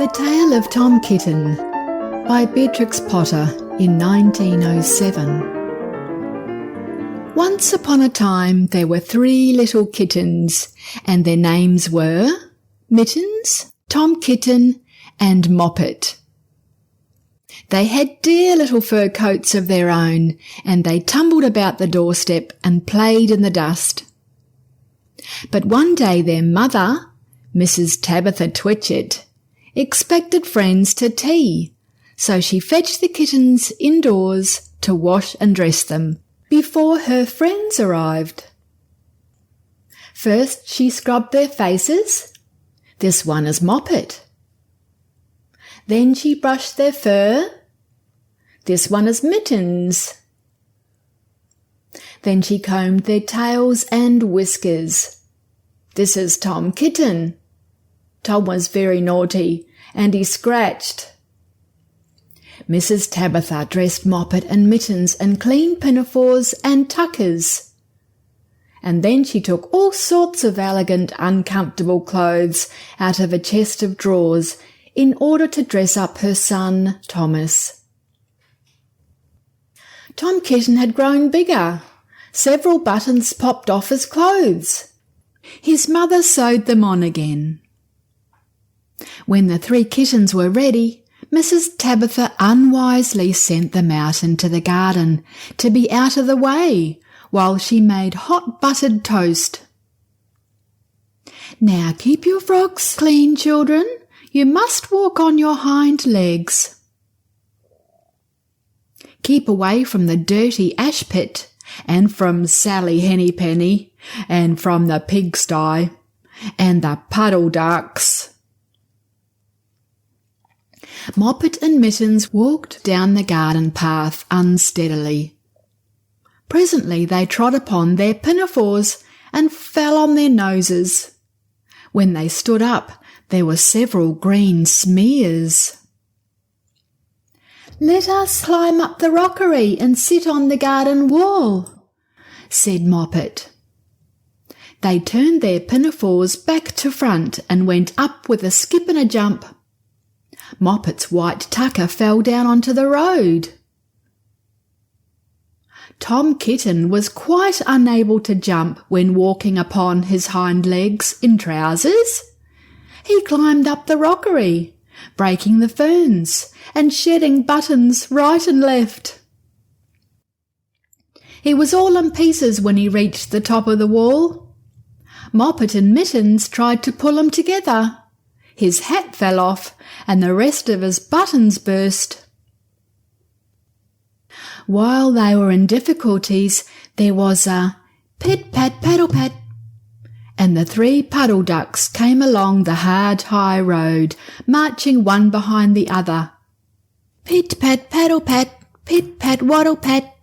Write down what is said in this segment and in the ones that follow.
The Tale of Tom Kitten by Beatrix Potter in 1907. Once upon a time there were 3 little kittens, and their names were Mittens, Tom Kitten, and Moppet. They had dear little fur coats of their own, and they tumbled about the doorstep and played in the dust. But one day their mother, Mrs. Tabitha Twitchit, expected friends to tea, so she fetched the kittens indoors to wash and dress them before her friends arrived. First she scrubbed their faces. This one is Moppet. Then she brushed their fur. This one is Mittens. Then she combed their tails and whiskers. This is Tom Kitten. Tom was very naughty, and he scratched. Mrs. Tabitha dressed Moppet and Mittens in clean pinafores and tuckers. And then she took all sorts of elegant, uncomfortable clothes out of a chest of drawers in order to dress up her son, Thomas. Tom Kitten had grown bigger. Several buttons popped off his clothes. His mother sewed them on again. When the 3 kittens were ready, Mrs. Tabitha unwisely sent them out into the garden to be out of the way while she made hot buttered toast. "Now keep your frocks clean, children. You must walk on your hind legs. Keep away from the dirty ash pit, and from Sally Hennypenny, and from the pigsty, and the puddle ducks." Moppet and Mittens walked down the garden path unsteadily. Presently they trod upon their pinafores and fell on their noses. When they stood up, there were several green smears. "Let us climb up the rockery and sit on the garden wall," said Moppet. They turned their pinafores back to front and went up with a skip and a jump. Moppet's white tucker fell down onto the road. Tom Kitten was quite unable to jump when walking upon his hind legs in trousers. He climbed up the rockery, breaking the ferns and shedding buttons right and left. He was all in pieces when he reached the top of the wall. Moppet and Mittens tried to pull him together. His hat fell off, and the rest of his buttons burst. While they were in difficulties, there was a pit-pat-paddle-pat, and the 3 puddle ducks came along the hard high road, marching one behind the other. Pit-pat-paddle-pat, pit-pat-waddle-pat.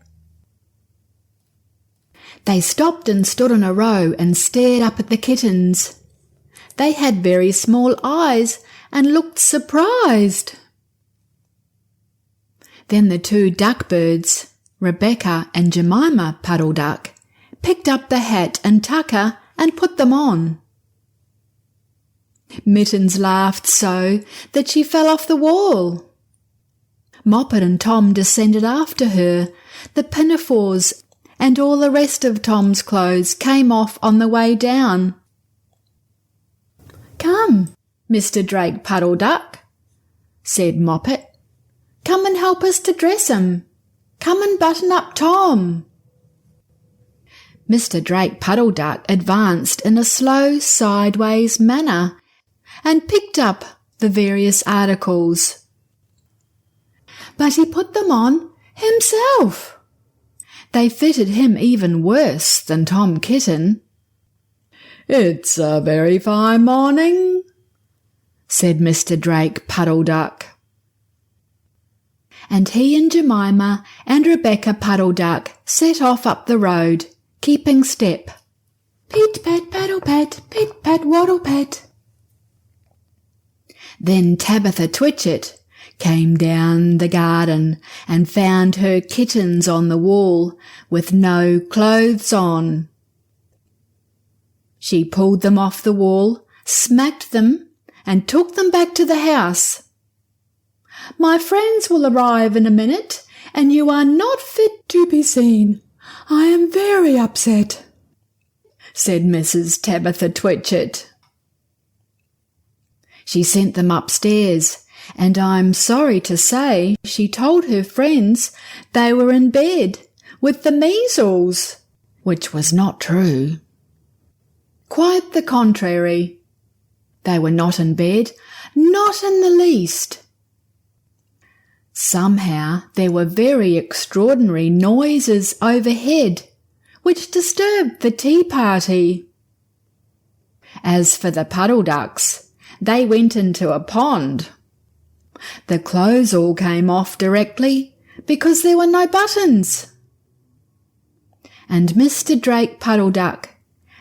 They stopped and stood in a row and stared up at the kittens. They had very small eyes and looked surprised. Then the 2 duckbirds, Rebecca and Jemima Puddle Duck, picked up the hat and tucker and put them on. Mittens laughed so that she fell off the wall. Moppet and Tom descended after her. The pinafores and all the rest of Tom's clothes came off on the way down. "Come, Mr. Drake Puddle Duck," said Moppet. "Come and help us to dress him. Come and button up Tom." Mr. Drake Puddle Duck advanced in a slow sideways manner and picked up the various articles. But he put them on himself. They fitted him even worse than Tom Kitten. "It's a very fine morning," said Mr. Drake Puddle Duck. And he and Jemima and Rebecca Puddle Duck set off up the road, keeping step. Pit-pat-paddle-pat, pit-pat-waddle-pat. Then Tabitha Twitchit came down the garden and found her kittens on the wall with no clothes on. She pulled them off the wall, smacked them, and took them back to the house. "My friends will arrive in a minute, and you are not fit to be seen. I am very upset," said Mrs. Tabitha Twitchit. She sent them upstairs, and I'm sorry to say she told her friends they were in bed with the measles, which was not true. Quite the contrary. They were not in bed, not in the least. Somehow there were very extraordinary noises overhead, which disturbed the tea party. As for the puddle ducks, they went into a pond. The clothes all came off directly because there were no buttons. And Mr. Drake Puddle Duck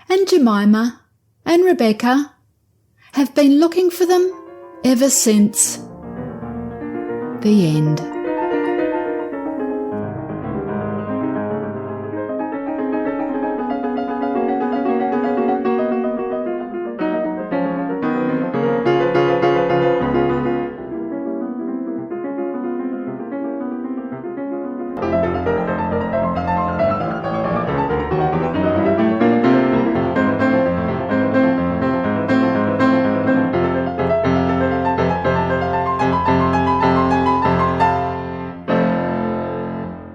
and Jemima and Rebecca have been looking for them ever since. The end.